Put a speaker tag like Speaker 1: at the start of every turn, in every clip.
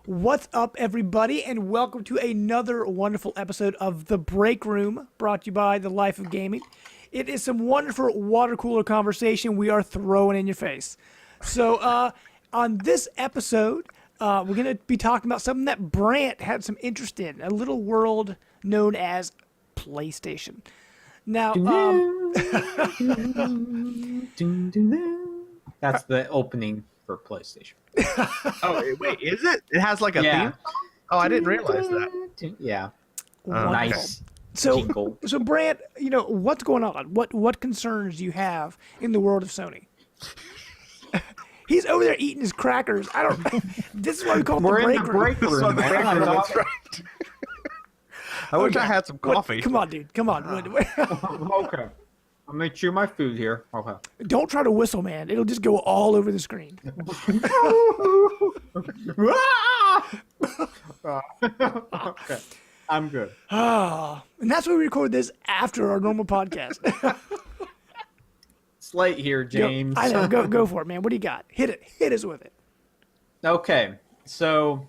Speaker 1: What's up, everybody, and welcome to another wonderful episode of The Break Room, brought to you by The Life of Gaming. It is some wonderful water cooler conversation we are throwing in your face. So, on this episode, we're going to be talking about something that Brant had some interest in, a little world known as PlayStation. Now,
Speaker 2: that's the opening for PlayStation.
Speaker 3: Oh, wait, is it? It has like a theme? Oh, I didn't realize that.
Speaker 2: Yeah.
Speaker 1: Nice.
Speaker 2: Jingle.
Speaker 1: So Brant, what's going on? What concerns do you have in the world of Sony? He's over there eating his crackers. I don't. This is why we call it the break room.
Speaker 2: Break room.
Speaker 3: That's right. I wish I had some coffee.
Speaker 1: Come on, dude. Come on.
Speaker 2: Okay. I'm going to chew my food here. Okay.
Speaker 1: Don't try to whistle, man. It'll just go all over the screen.
Speaker 2: Okay. I'm good.
Speaker 1: And that's why we record this after our normal podcast.
Speaker 2: It's late here, James.
Speaker 1: I know. Go for it, man. What do you got? Hit it. Hit us with it.
Speaker 2: Okay. So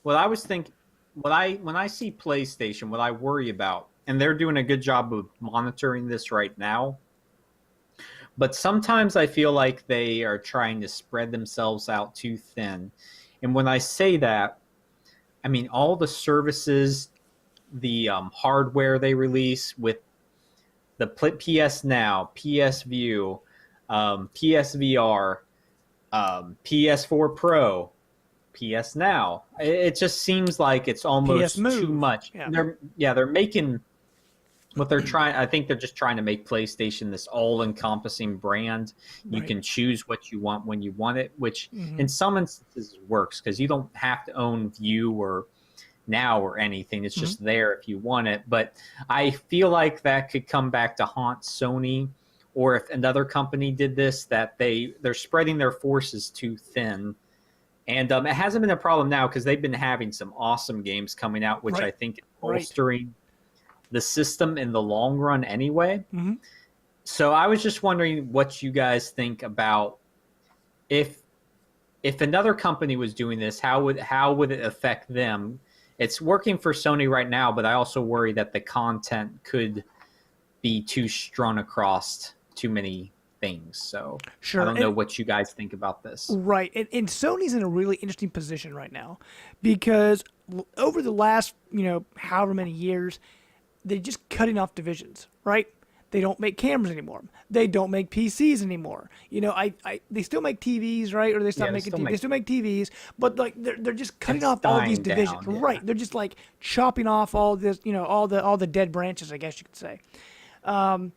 Speaker 2: what I was thinking, when I see PlayStation, what I worry about, and they're doing a good job of monitoring this right now, but sometimes I feel like they are trying to spread themselves out too thin. And when I say that, I mean all the services, the hardware they release with the PS Now, PS View, PSVR, PS4 Pro, PS Now. It just seems like it's almost too much.
Speaker 1: Yeah.
Speaker 2: They're making what they're trying. I think they're just trying to make PlayStation this all-encompassing brand. You can choose what you want when you want it, which in some instances works because you don't have to own View or Now or anything. It's just there if you want it. But I feel like that could come back to haunt Sony, or if another company did this, that they're spreading their forces too thin. And it hasn't been a problem now because they've been having some awesome games coming out, which I think is bolstering the system in the long run anyway. So I was just wondering what you guys think about if another company was doing this, how would it affect them? It's working for Sony right now, but I also worry that the content could be too strung across too many things. So I don't know what you guys think about this.
Speaker 1: Right. And Sony's in a really interesting position right now because over the last, however many years, they're just cutting off divisions, right? They don't make cameras anymore. They don't make PCs anymore. They still make TVs, right? Or they stop making TVs. They still make TVs, but like they're just cutting off all these divisions, right? They're just like chopping off all this, all the dead branches, I guess you could say. But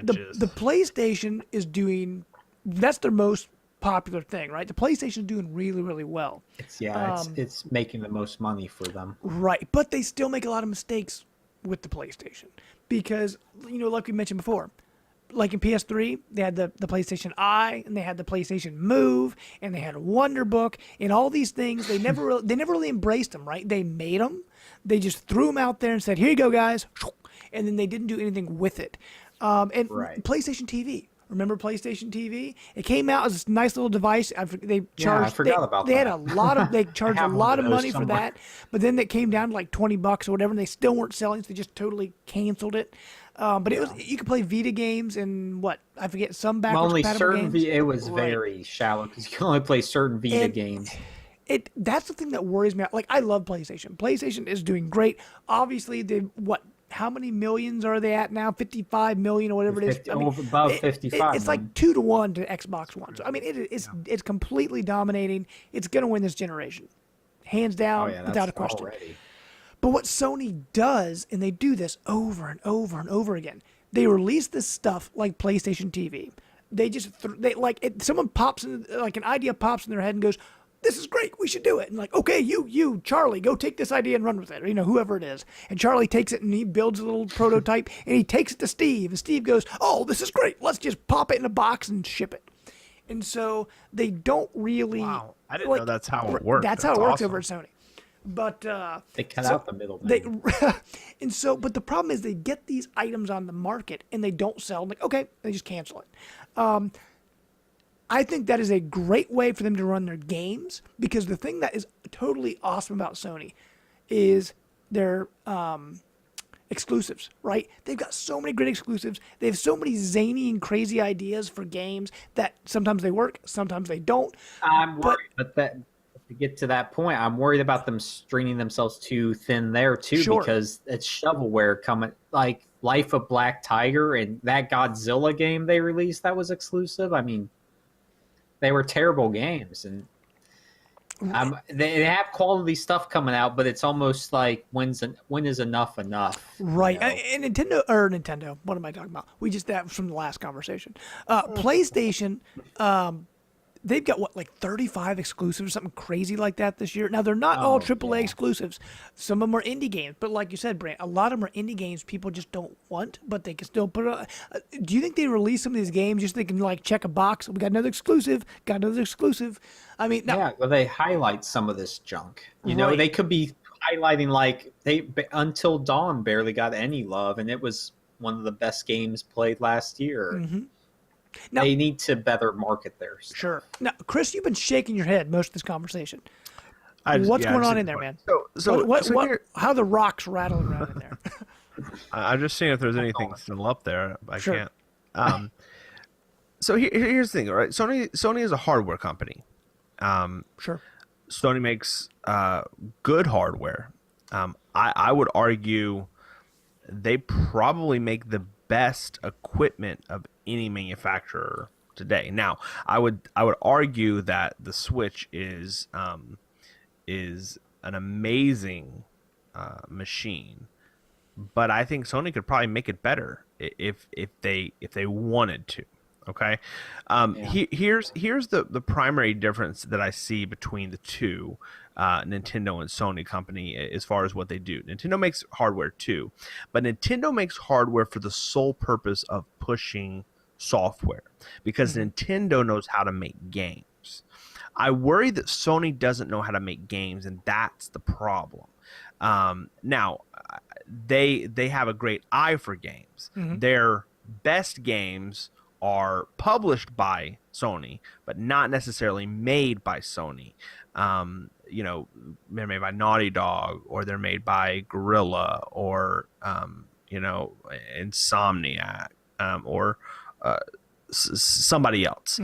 Speaker 1: the PlayStation is doing, that's their most popular thing, right? The PlayStation is doing really, really well.
Speaker 2: It's making the most money for them.
Speaker 1: Right, but they still make a lot of mistakes with the PlayStation because, like we mentioned before, like in PS3, they had the PlayStation Eye, and they had the PlayStation Move, and they had Wonderbook, and all these things. They never really embraced them, right? They made them, they just threw them out there and said, "Here you go, guys," and then they didn't do anything with it. PlayStation TV. Remember PlayStation TV? It came out as this nice little device. They charged.
Speaker 2: I forgot about that.
Speaker 1: They had a lot of. They charged a lot of money for that, but then it came down to like $20 or whatever, and they still weren't selling, so they just totally canceled it. But it was, you could play Vita games and I forget, some backwards compatible games.
Speaker 2: It was very shallow because you can only play certain Vita games.
Speaker 1: That's the thing that worries me. Like, I love PlayStation. PlayStation is doing great. Obviously, how many millions are they at now? 55 million or whatever it is.
Speaker 2: About 55.
Speaker 1: It's like 2-1 to Xbox One. So I mean, it's completely dominating. It's going to win this generation, hands down, without a question.
Speaker 2: Already.
Speaker 1: But what Sony does, and they do this over and over and over again, they release this stuff like PlayStation TV. They just someone pops in, like an idea pops in their head and goes, "This is great. We should do it." And like, "Okay, you, Charlie, go take this idea and run with it." Or, whoever it is. And Charlie takes it and he builds a little prototype and he takes it to Steve. And Steve goes, "Oh, this is great. Let's just pop it in a box and ship it." And so they don't really.
Speaker 3: Wow, I didn't know that's how it works.
Speaker 1: That's how it works over at Sony. But
Speaker 2: they cut out the middleman.
Speaker 1: But the problem is they get these items on the market and they don't sell. Like, okay, they just cancel it. I think that is a great way for them to run their games, because the thing that is totally awesome about Sony is their exclusives, right? They've got so many great exclusives. They have so many zany and crazy ideas for games that sometimes they work, sometimes they don't.
Speaker 2: I'm worried, but to get to that point, I'm worried about them stringing themselves too thin there too,
Speaker 1: Sure.
Speaker 2: because it's shovelware coming, like Life of Black Tiger and that Godzilla game they released that was exclusive. I mean, they were terrible games, and they have quality stuff coming out, but it's almost like when is enough enough?
Speaker 1: Right.
Speaker 2: You know?
Speaker 1: And Nintendo, what am I talking about? We just, that was from the last conversation. PlayStation, they've got what, like 35 exclusives or something crazy like that this year. Now, they're not all AAA exclusives. Some of them are indie games, but like you said, Brant, a lot of them are indie games people just don't want, but they can still put it on. Do you think they release some of these games just so they can like check a box? We got another exclusive, got another exclusive. I mean, now,
Speaker 2: yeah, well, they highlight some of this junk. You know,
Speaker 1: Right.
Speaker 2: they could be highlighting like Until Dawn barely got any love, and it was one of the best games played last year.
Speaker 1: Mm-hmm. Now,
Speaker 2: they need to better market their stuff.
Speaker 1: Sure. Now, Chris, you've been shaking your head most of this conversation. What's going on in there, man? How the rocks rattling around in there?
Speaker 3: I'm just seeing if there's anything still up there. I
Speaker 1: Sure.
Speaker 3: can't. So here's the thing, right? Sony is a hardware company.
Speaker 1: Sure.
Speaker 3: Sony makes good hardware. I would argue they probably make the best equipment of any manufacturer today. Now, I would argue that the Switch is an amazing machine, but I think Sony could probably make it better if they wanted to. Okay, here's the primary difference that I see between the two, Nintendo and Sony company, as far as what they do. Nintendo makes hardware too, but Nintendo makes hardware for the sole purpose of pushing software, because Nintendo knows how to make games. I worry that Sony doesn't know how to make games, and that's the problem. Now, they have a great eye for games. Their best games are published by Sony, but not necessarily made by Sony. You know, they're made by Naughty Dog, or they're made by Gorilla, or you know, Insomniac, or somebody else.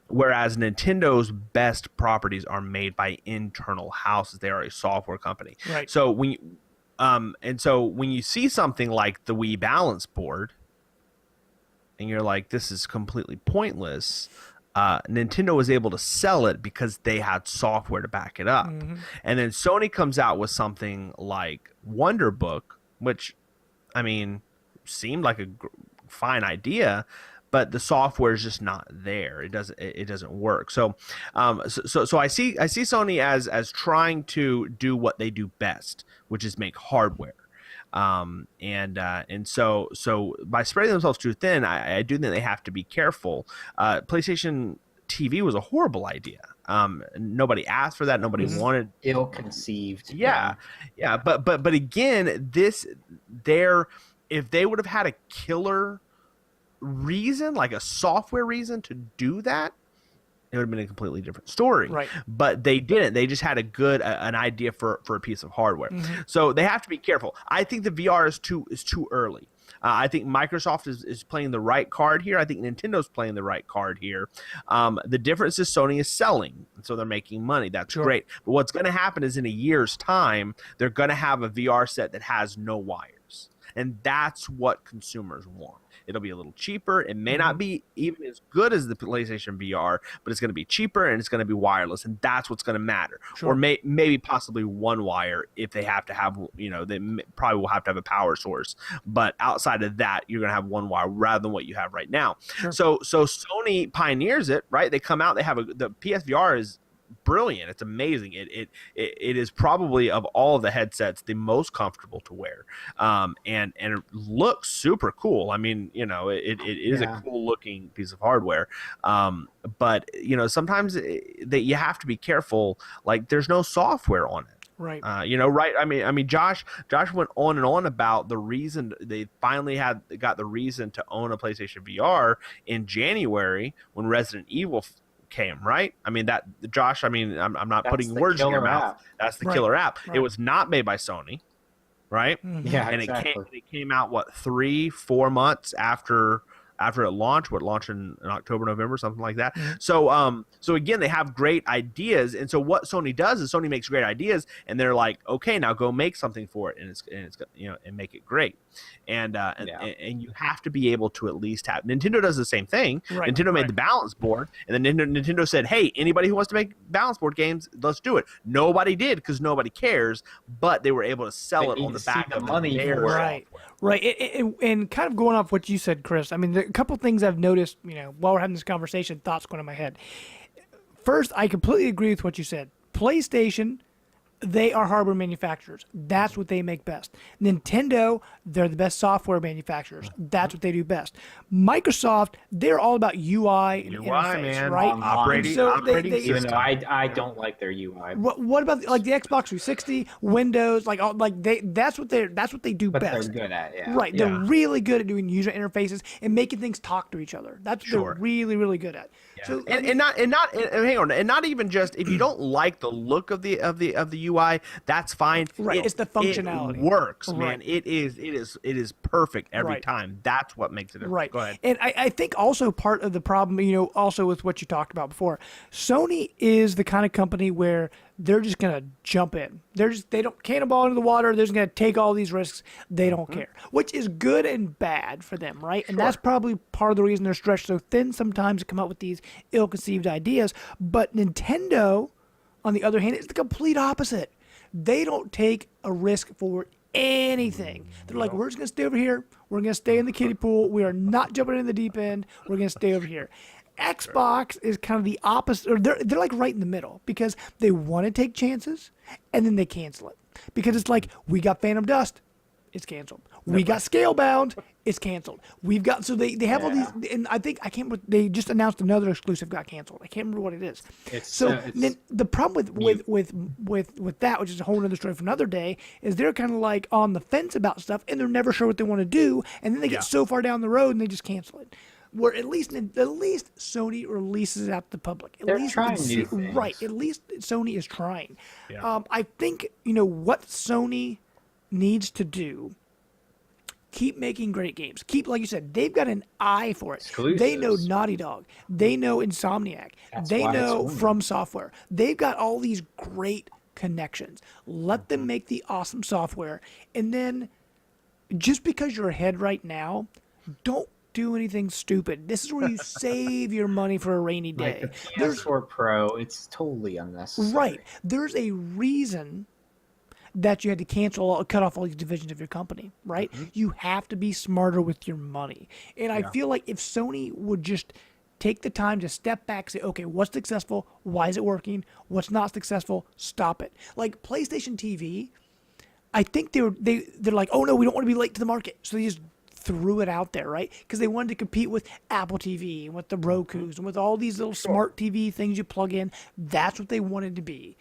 Speaker 3: Whereas Nintendo's best properties are made by internal houses. They are a software company.
Speaker 1: Right.
Speaker 3: So when you see something like the Wii Balance Board, and you're like, this is completely pointless, Nintendo was able to sell it because they had software to back it up. And then Sony comes out with something like Wonder Book, which, I mean, seemed like a fine idea, but the software is just not there. It doesn't work. So I see Sony as trying to do what they do best, which is make hardware. And so by spreading themselves too thin, I do think they have to be careful. PlayStation TV was a horrible idea. Nobody asked for that. Nobody wanted.
Speaker 2: Ill-conceived.
Speaker 3: Yeah. But again, if they would have had a killer reason, like a software reason to do that, it would have been a completely different story.
Speaker 1: Right.
Speaker 3: But they didn't. They just had an idea for a piece of hardware. So they have to be careful. I think the VR is too early. I think Microsoft is playing the right card here. I think Nintendo's playing the right card here. The difference is Sony is selling, so they're making money. That's great. But what's going to happen is in a year's time, they're going to have a VR set that has no wires. And that's what consumers want. It'll be a little cheaper. It may not be even as good as the PlayStation VR, but it's going to be cheaper and it's going to be wireless, and that's what's going to matter. Or maybe possibly one wire if they have to have, you know, they probably will have to have a power source. But outside of that, you're going to have one wire rather than what you have right now. So Sony pioneers it, right? They come out, they have the PSVR is brilliant. It's amazing. It is probably of all of the headsets the most comfortable to wear, and it looks super cool. I mean, you know, it is a cool looking piece of hardware, but you know, sometimes that you have to be careful. Like, there's no software on it.
Speaker 1: Right.
Speaker 3: Right? I mean, Josh went on and on about the reason they finally got the reason to own a PlayStation VR in January when Resident Evil came, right? I mean, that Josh. I mean, I'm not
Speaker 2: That's
Speaker 3: putting
Speaker 2: the
Speaker 3: words in your
Speaker 2: killer
Speaker 3: mouth.
Speaker 2: app.
Speaker 3: That's the
Speaker 1: Right.
Speaker 3: killer app.
Speaker 1: Right.
Speaker 3: It was not made by Sony, right?
Speaker 2: Yeah,
Speaker 3: And
Speaker 2: exactly.
Speaker 3: it came out what 3-4 months after it launched. What launched in October, November, something like that. So again, they have great ideas, and so what Sony does is Sony makes great ideas, and they're like, okay, now go make something for it, and it's and make it great. And you have to be able to at least have. Nintendo does the same thing.
Speaker 1: Right,
Speaker 3: Nintendo made the balance board, and then Nintendo said, hey, anybody who wants to make balance board games, let's do it. Nobody did because nobody cares, but they were able to sell it on the back of
Speaker 2: money
Speaker 3: their
Speaker 2: for it.
Speaker 1: Right. Right. And kind of going off what you said, Chris, I mean, a couple things I've noticed, while we're having this conversation, thoughts going in my head. First, I completely agree with what you said. PlayStation, they are hardware manufacturers. That's what they make best. Nintendo, they're the best software manufacturers. That's what they do best. Microsoft, they're all about UI and interface,
Speaker 3: man.
Speaker 1: right?
Speaker 3: Operating
Speaker 2: Even
Speaker 3: system.
Speaker 2: though I don't like their UI.
Speaker 1: What about like the Xbox 360, Windows, that's what they do
Speaker 2: But
Speaker 1: best.
Speaker 2: they're good at it. Yeah.
Speaker 1: Right, they're really good at doing user interfaces and making things talk to each other. That's what
Speaker 3: Sure.
Speaker 1: they're really, really good at.
Speaker 3: Yeah.
Speaker 1: So
Speaker 3: and hang on, and not even just if you don't like the look of the UI, that's fine.
Speaker 1: Right, it's the functionality.
Speaker 3: It works, man.
Speaker 1: Right.
Speaker 3: It is perfect every
Speaker 1: Right.
Speaker 3: time. That's what makes it different.
Speaker 1: Right.
Speaker 3: Go ahead.
Speaker 1: And I think also part of the problem, also with what you talked about before, Sony is the kind of company where they're just going to jump in. They don't cannonball into the water. They're just going to take all these risks. They don't care, which is good and bad for them, right? And that's probably part of the reason they're stretched so thin sometimes to come up with these ill-conceived ideas. But Nintendo, on the other hand, is the complete opposite. They don't take a risk for anything. They're like, we're just going to stay over here. We're going to stay in the kiddie pool. We are not jumping in the deep end. We're going to stay over here. Xbox is kind of the opposite, or they're like right in the middle because they want to take chances and then they cancel it because it's like, we got Phantom Dust, it's canceled. We got Scalebound, it's canceled. We've got, so they have all these, and I can't remember, they just announced another exclusive got canceled. I can't remember what it is. Then the problem with that, which is a whole other story for another day, is they're kind of like on the fence about stuff and they're never sure what they want to do, and then they get so far down the road and they just cancel it. Where at least Sony releases it out to the public. At
Speaker 2: They're
Speaker 1: least
Speaker 2: trying new things.
Speaker 1: Right. At least Sony is trying.
Speaker 3: Yeah.
Speaker 1: I think what Sony needs to do. Keep making great games. Keep, like you said, they've got an eye for it.
Speaker 2: Exclusives.
Speaker 1: They know Naughty Dog. They know Insomniac. They
Speaker 2: why it's
Speaker 1: know
Speaker 2: booming.
Speaker 1: From Software. They've got all these great connections. Let them make the awesome software. And then, just because you're ahead right now, don't do anything stupid. This is where you save your money for a rainy day.
Speaker 2: Like the PS4 Pro, it's totally unnecessary.
Speaker 1: Right. There's a reason that you had to cut off all these divisions of your company, right? You have to be smarter with your money. And I feel like if Sony would just take the time to step back, say, okay, what's successful? Why is it working? What's not successful? Stop it. Like PlayStation TV, I think they're like, oh no, we don't want to be late to the market. So they just threw it out there, right? Because they wanted to compete with Apple TV and with the Rokus and with all these little smart TV things you plug in. That's what they wanted to be.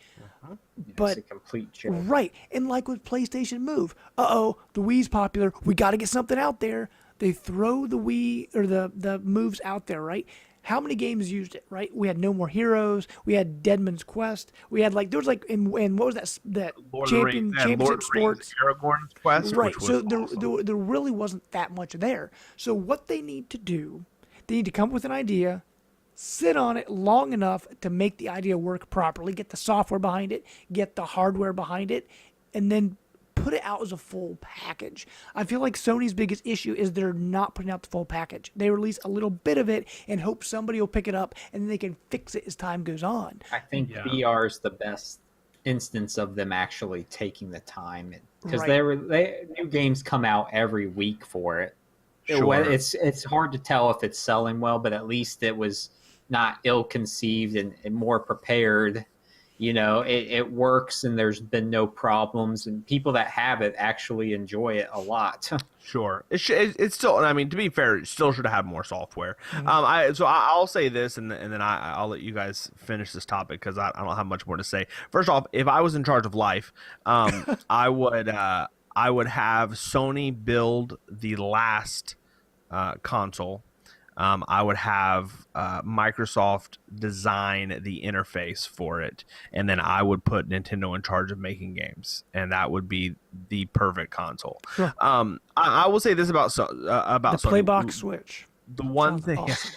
Speaker 1: But
Speaker 2: It's a complete joke.
Speaker 1: right, and like with PlayStation Move, the Wii's popular. We got to get something out there. They throw the Wii or the moves out there, right? How many games used it, right? We had No More Heroes. We had Deadman's Quest. We had and what was that
Speaker 3: Lord of the Rings,
Speaker 1: Championship
Speaker 3: Lord of the Rings,
Speaker 1: Sports?
Speaker 3: Aragorn's Quest,
Speaker 1: Right.
Speaker 3: which was
Speaker 1: So
Speaker 3: awesome.
Speaker 1: there really wasn't that much there. So what they need to do, they need to come up with an idea, sit on it long enough to make the idea work properly, get the software behind it, get the hardware behind it, and then put it out as a full package. I feel like Sony's biggest issue is they're not putting out the full package. They release a little bit of it and hope somebody will pick it up and then they can fix it as time goes on.
Speaker 2: I think VR is the best instance of them actually taking the time because
Speaker 1: Right.
Speaker 2: new games come out every week for it.
Speaker 3: Sure.
Speaker 2: It's hard to tell if it's selling well, but at least it was not ill-conceived and more prepared, it works and there's been no problems, and people that have it actually enjoy it a lot.
Speaker 3: Sure, it's still. I mean, to be fair, it still should have more software. I'll say this, and then I'll let you guys finish this topic because I don't have much more to say. First off, if I was in charge of life, I would have Sony build the last console. I would have Microsoft design the interface for it, and then I would put Nintendo in charge of making games, and that would be the perfect console.
Speaker 1: Sure.
Speaker 3: I will say this about the
Speaker 1: Sony. Playbox Switch.
Speaker 3: The one thing, awesome.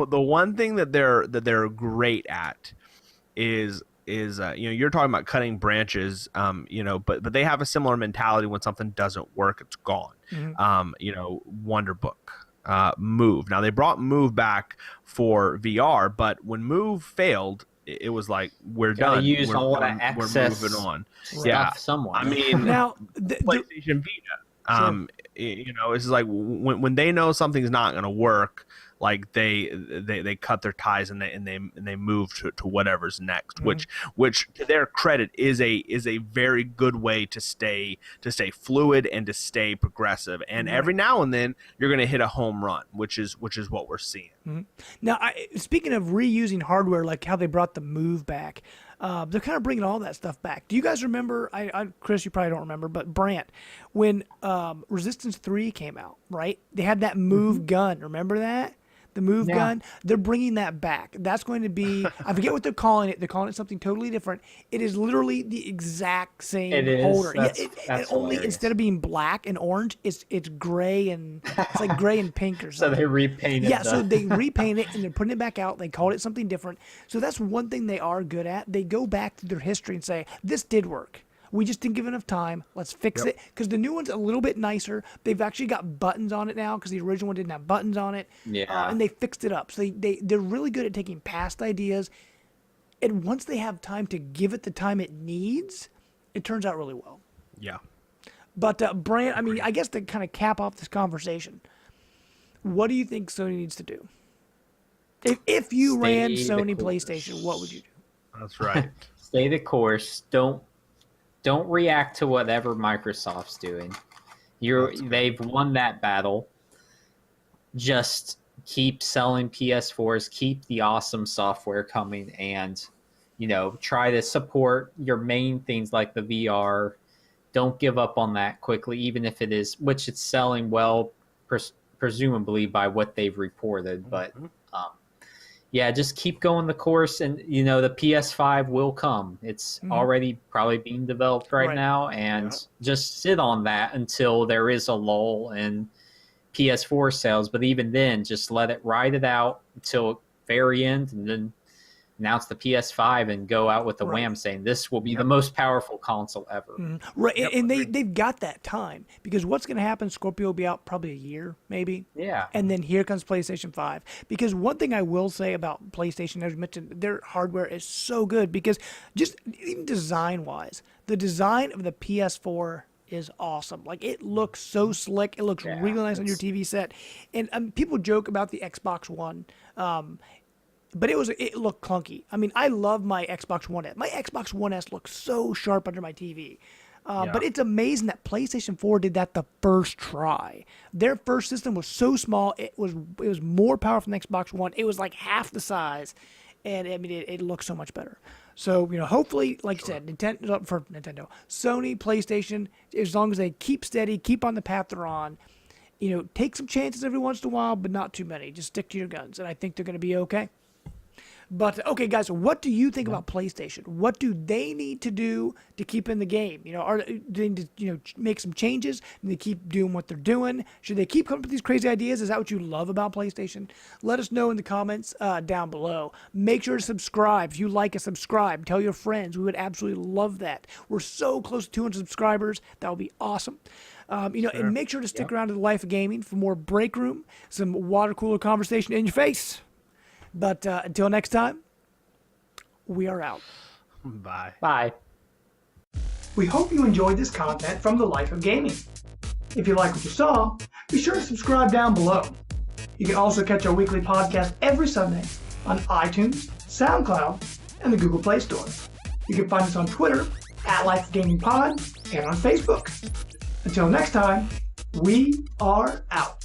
Speaker 3: the one thing that they're great at is you're talking about cutting branches, but they have a similar mentality. When something doesn't work, it's gone. Wonder Book. Move. Now they brought Move back for VR, but when Move failed, it was like we're done.
Speaker 2: Use all that excess.
Speaker 3: We're moving on.
Speaker 2: Stuff somewhere.
Speaker 3: I mean,
Speaker 1: now
Speaker 3: PlayStation Vita. It's like when they know something's not going to work, like they cut their ties and they move to whatever's next, which to their credit is a very good way to stay fluid and to stay progressive. And every now and then you're going to hit a home run, which is what we're seeing.
Speaker 1: Now, speaking of reusing hardware, like how they brought the Move back, they're kind of bringing all that stuff back. Do you guys remember? Chris, you probably don't remember, but Brant, when Resistance 3 came out, right? They had that Move gun. Remember that? The Move gun, they're bringing that back. That's going to be, I forget what they're calling it. They're calling it something totally different. It is literally the exact same holder.
Speaker 2: That's
Speaker 1: only instead of being black and orange, it's gray and it's like gray and pink or something.
Speaker 2: So they repainted.
Speaker 1: Yeah, so they repainted it and they're putting it back out. They called it something different. So that's one thing they are good at. They go back to their history and say, this did work. We just didn't give enough time. Let's fix it. Because the new one's a little bit nicer. They've actually got buttons on it now because the original one didn't have buttons on it.
Speaker 2: Yeah.
Speaker 1: And they fixed it up. So they're really good at taking past ideas. And once they have time to give it the time it needs, it turns out really well.
Speaker 3: Yeah.
Speaker 1: But, Brant, I mean, I guess to kind of cap off this conversation, what do you think Sony needs to do? If you ran Sony PlayStation, what would you do?
Speaker 3: That's right.
Speaker 2: Stay the course. Don't react to whatever Microsoft's doing. They've won that battle. Just keep selling PS4s, keep the awesome software coming, and try to support your main things like the VR. Don't give up on that quickly, even if it is, which it's selling well, presumably by what they've reported. But just keep going the course, and the PS5 will come. It's already probably being developed right now, and just sit on that until there is a lull in PS4 sales. But even then, just let it ride it out until very end, and then announce the PS5 and go out with the wham saying this will be the most powerful console ever.
Speaker 1: Right, and they've got that time, because what's going to happen, Scorpio will be out probably a year, maybe.
Speaker 2: Yeah.
Speaker 1: And then here comes PlayStation 5. Because one thing I will say about PlayStation, as you mentioned, their hardware is so good, because just even design-wise, the design of the PS4 is awesome. Like, it looks so slick. It looks really nice on your TV set. And people joke about the Xbox One, but it looked clunky. I mean, I love my Xbox One S. My Xbox One S looks so sharp under my TV. But it's amazing that PlayStation 4 did that the first try. Their first system was so small, it was more powerful than Xbox One. It was like half the size, and I mean, it looks so much better. So, hopefully, like you said, Nintendo, Sony, PlayStation, as long as they keep steady, keep on the path they're on, take some chances every once in a while, but not too many. Just stick to your guns, and I think they're going to be okay. But, okay, guys, what do you think about PlayStation? What do they need to do to keep in the game? Do they need to, make some changes? Do they keep doing what they're doing? Should they keep coming up with these crazy ideas? Is that what you love about PlayStation? Let us know in the comments down below. Make sure to subscribe. If you like us, subscribe. Tell your friends. We would absolutely love that. We're so close to 200 subscribers. That would be awesome. And make sure to stick around to the Life of Gaming for more break room, some water cooler conversation in your face. But until next time, we are out.
Speaker 3: Bye.
Speaker 2: Bye.
Speaker 1: We hope you enjoyed this content from the Life of Gaming. If you like what you saw, be sure to subscribe down below. You can also catch our weekly podcast every Sunday on iTunes, SoundCloud, and the Google Play Store. You can find us on Twitter @LifeGamingPod and on Facebook. Until next time, we are out.